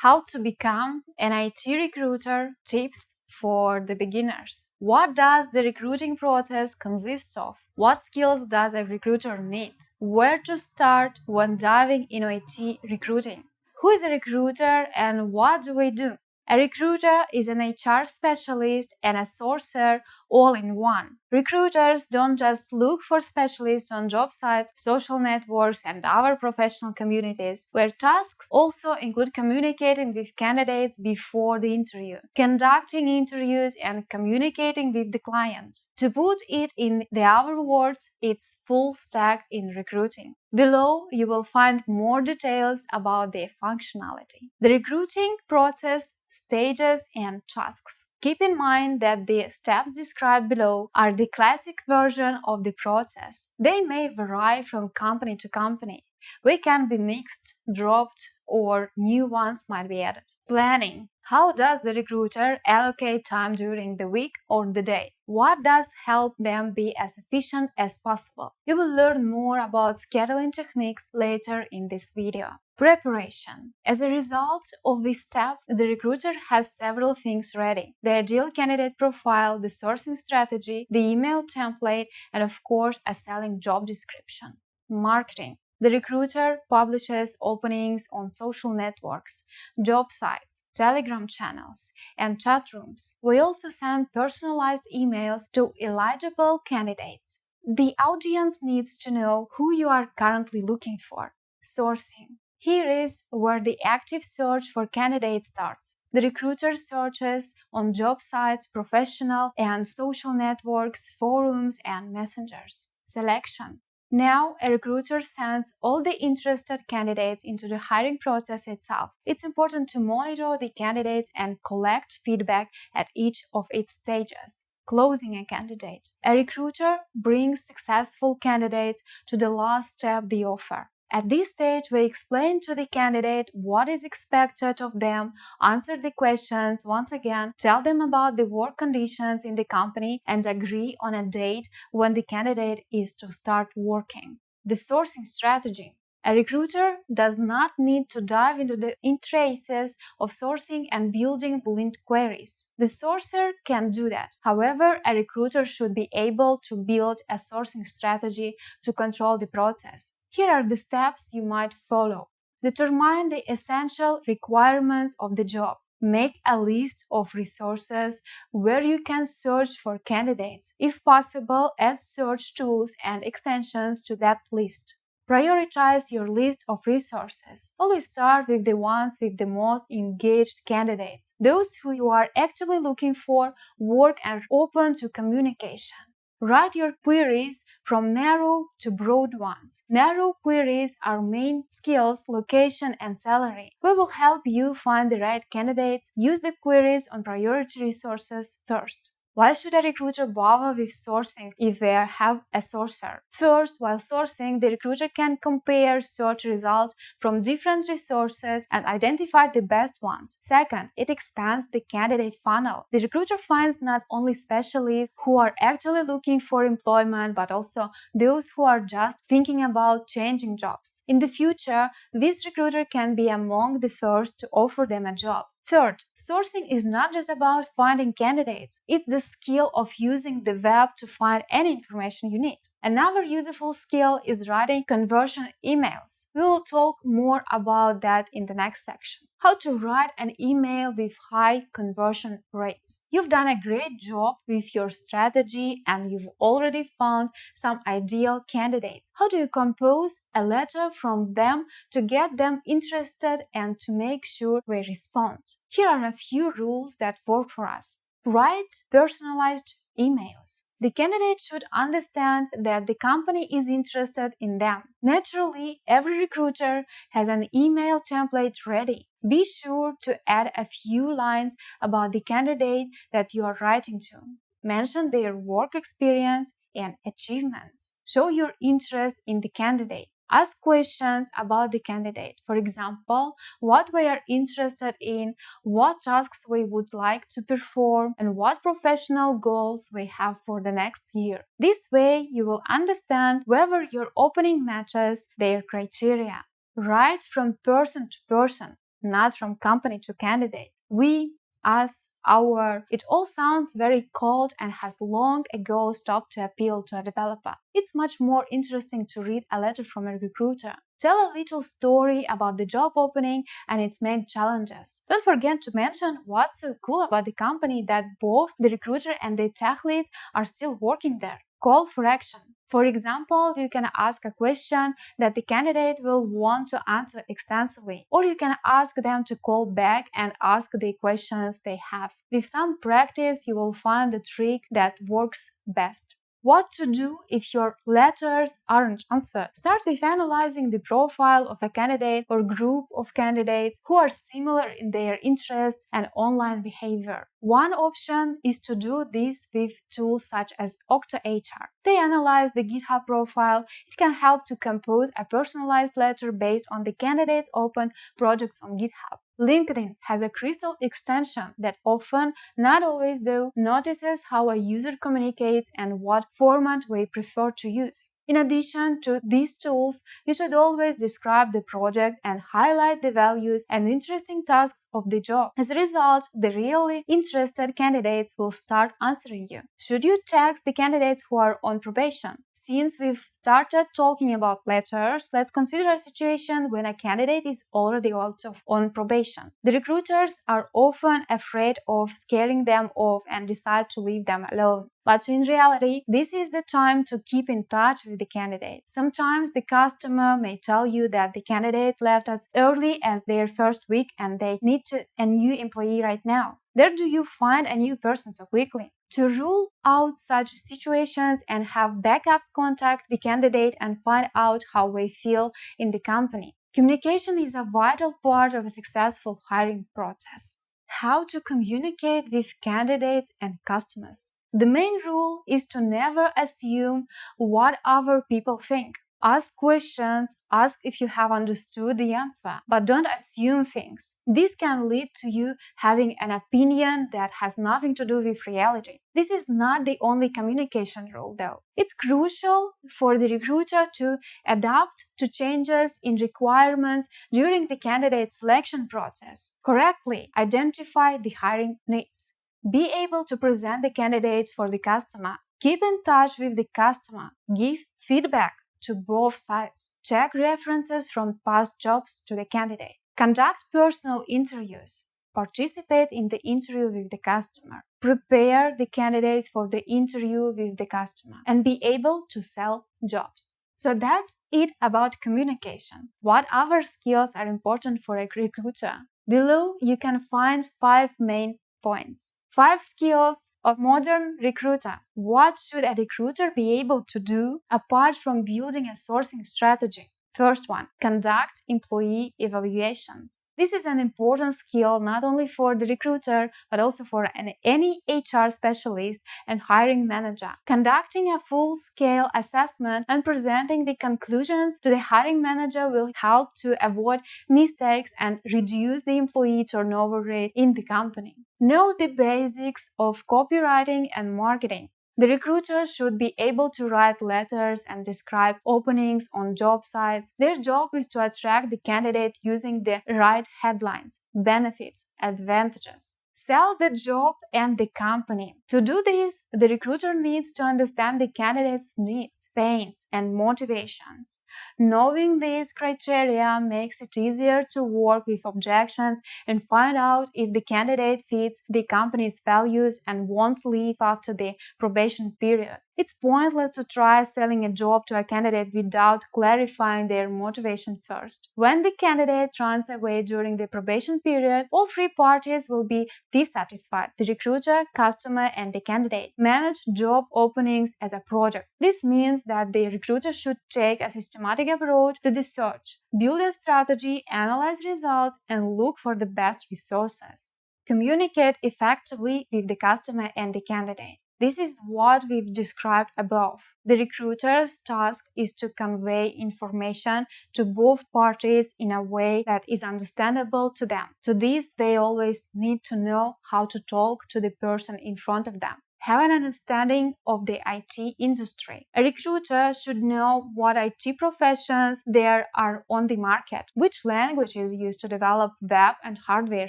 How to become an IT recruiter, tips for the beginners. What does the recruiting process consist of? What skills does a recruiter need? Where to start when diving into IT recruiting? Who is a recruiter and what do we do? A recruiter is an HR specialist and a sourcer all in one. Recruiters don't just look for specialists on job sites, social networks, and other professional communities, where tasks also include communicating with candidates before the interview, conducting interviews, and communicating with the client. To put it in the other words, it's full stack in recruiting. Below, you will find more details about their functionality. The recruiting process, stages, and tasks. Keep in mind that the steps described below are the classic version of the process. They may vary from company to company. They can be mixed, dropped, or new ones might be added. Planning. How does the recruiter allocate time during the week or the day? What does help them be as efficient as possible? You will learn more about scheduling techniques later in this video. Preparation. As a result of this step, the recruiter has several things ready: the ideal candidate profile, the sourcing strategy, the email template, and of course, a selling job description. Marketing. The recruiter publishes openings on social networks, job sites, Telegram channels, and chat rooms. We also send personalized emails to eligible candidates. The audience needs to know who you are currently looking for. Sourcing. Here is where the active search for candidates starts. The recruiter searches on job sites, professional and social networks, forums, and messengers. Selection. Now, a recruiter sends all the interested candidates into the hiring process itself. It's important to monitor the candidates and collect feedback at each of its stages. Closing a candidate. A recruiter brings successful candidates to the last step, the offer. At this stage, we explain to the candidate what is expected of them, answer the questions once again, tell them about the work conditions in the company, and agree on a date when the candidate is to start working. The sourcing strategy. A recruiter does not need to dive into the intricacies of sourcing and building Boolean queries. The sourcer can do that. However, a recruiter should be able to build a sourcing strategy to control the process. Here are the steps you might follow. Determine the essential requirements of the job. Make a list of resources where you can search for candidates. If possible, add search tools and extensions to that list. Prioritize your list of resources. Always start with the ones with the most engaged candidates, those who you are actively looking for, work, and open to communication. Write your queries from narrow to broad ones. Narrow queries are main skills, location, and salary. We will help you find the right candidates. Use the queries on priority resources first. Why should a recruiter bother with sourcing if they have a sourcer? First, while sourcing, the recruiter can compare search results from different resources and identify the best ones. Second, it expands the candidate funnel. The recruiter finds not only specialists who are actually looking for employment, but also those who are just thinking about changing jobs. In the future, this recruiter can be among the first to offer them a job. Third, sourcing is not just about finding candidates, it's the skill of using the web to find any information you need. Another useful skill is writing conversion emails. We will talk more about that in the next section. How to write an email with high conversion rates. You've done a great job with your strategy and you've already found some ideal candidates. How do you compose a letter from them to get them interested and to make sure they respond? Here are a few rules that work for us. Write personalized emails. The candidate should understand that the company is interested in them. Naturally, every recruiter has an email template ready. Be sure to add a few lines about the candidate that you are writing to. Mention their work experience and achievements. Show your interest in the candidate. Ask questions about the candidate. For example, what we are interested in, what tasks we would like to perform, and what professional goals we have for the next year. This way, you will understand whether your opening matches their criteria. Write from person to person. not from company to candidate. We, us, our, it all sounds very cold and has long ago stopped to appeal to a developer. It's much more interesting to read a letter from a recruiter. Tell a little story about the job opening and its main challenges. Don't forget to mention what's so cool about the company that both the recruiter and the tech leads are still working there. Call for action. For example, you can ask a question that the candidate will want to answer extensively, or you can ask them to call back and ask the questions they have. With some practice, you will find the trick that works best. What to do if your letters aren't answered? Start with analyzing the profile of a candidate or group of candidates who are similar in their interests and online behavior. One option is to do this with tools such as OctoHR. They analyze the GitHub profile. It can help to compose a personalized letter based on the candidate's open projects on GitHub. LinkedIn has a Crystal extension that often, not always though, notices how a user communicates and what format we prefer to use. In addition to these tools, you should always describe the project and highlight the values and interesting tasks of the job. As a result, the really interested candidates will start answering you. Should you text the candidates who are on probation? Since we've started talking about letters, let's consider a situation when a candidate is already on probation. The recruiters are often afraid of scaring them off and decide to leave them alone. But in reality, this is the time to keep in touch with the candidate. Sometimes the customer may tell you that the candidate left as early as their first week and they need a new employee right now. Where do you find a new person so quickly? To rule out such situations and have backups, contact the candidate and find out how they feel in the company. Communication is a vital part of a successful hiring process. How to communicate with candidates and customers. The main rule is to never assume what other people think. Ask questions, ask if you have understood the answer, but don't assume things. This can lead to you having an opinion that has nothing to do with reality. This is not the only communication rule though. It's crucial for the recruiter to adapt to changes in requirements during the candidate selection process. Correctly identify the hiring needs. Be able to present the candidate for the customer. Keep in touch with the customer. Give feedback to both sides. Check references from past jobs to the candidate. Conduct personal interviews. Participate in the interview with the customer. Prepare the candidate for the interview with the customer and be able to sell jobs. So that's it about communication. What other skills are important for a recruiter? Below you can find 5 main points. 5 skills of modern recruiter. What should a recruiter be able to do apart from building a sourcing strategy? First one, conduct employee evaluations. This is an important skill not only for the recruiter, but also for any HR specialist and hiring manager. Conducting a full-scale assessment and presenting the conclusions to the hiring manager will help to avoid mistakes and reduce the employee turnover rate in the company. Know the basics of copywriting and marketing. The recruiter should be able to write letters and describe openings on job sites. Their job is to attract the candidate using the right headlines, benefits, advantages. Sell the job and the company. To do this, the recruiter needs to understand the candidate's needs, pains, and motivations. Knowing these criteria makes it easier to work with objections and find out if the candidate fits the company's values and won't leave after the probation period. It's pointless to try selling a job to a candidate without clarifying their motivation first. When the candidate runs away during the probation period, all 3 parties will be dissatisfied: the recruiter, customer, and the candidate. Manage job openings as a project. This means that the recruiter should take a systematic approach to the search, build a strategy, analyze results, and look for the best resources. Communicate effectively with the customer and the candidate. This is what we've described above. The recruiter's task is to convey information to both parties in a way that is understandable to them. To this, they always need to know how to talk to the person in front of them. have an understanding of the IT industry. A recruiter should know what IT professions there are on the market, which language is used to develop web and hardware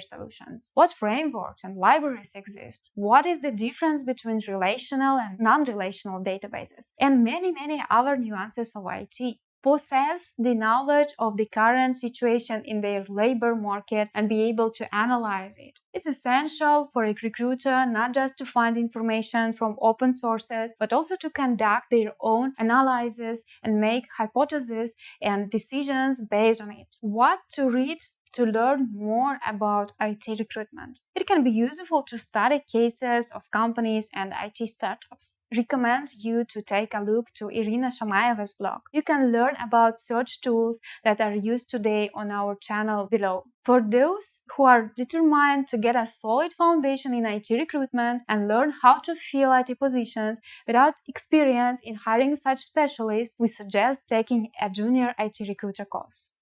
solutions, what frameworks and libraries exist, what is the difference between relational and non-relational databases, and many other nuances of IT. Possess the knowledge of the current situation in their labor market and be able to analyze it. It's essential for a recruiter not just to find information from open sources, but also to conduct their own analysis and make hypotheses and decisions based on it. What to read to learn more about IT recruitment. It can be useful to study cases of companies and IT startups. Recommend you to take a look to Irina Shamayeva's blog. You can learn about search tools that are used today on our channel below. For those who are determined to get a solid foundation in IT recruitment and learn how to fill IT positions without experience in hiring such specialists, we suggest taking a junior IT recruiter course.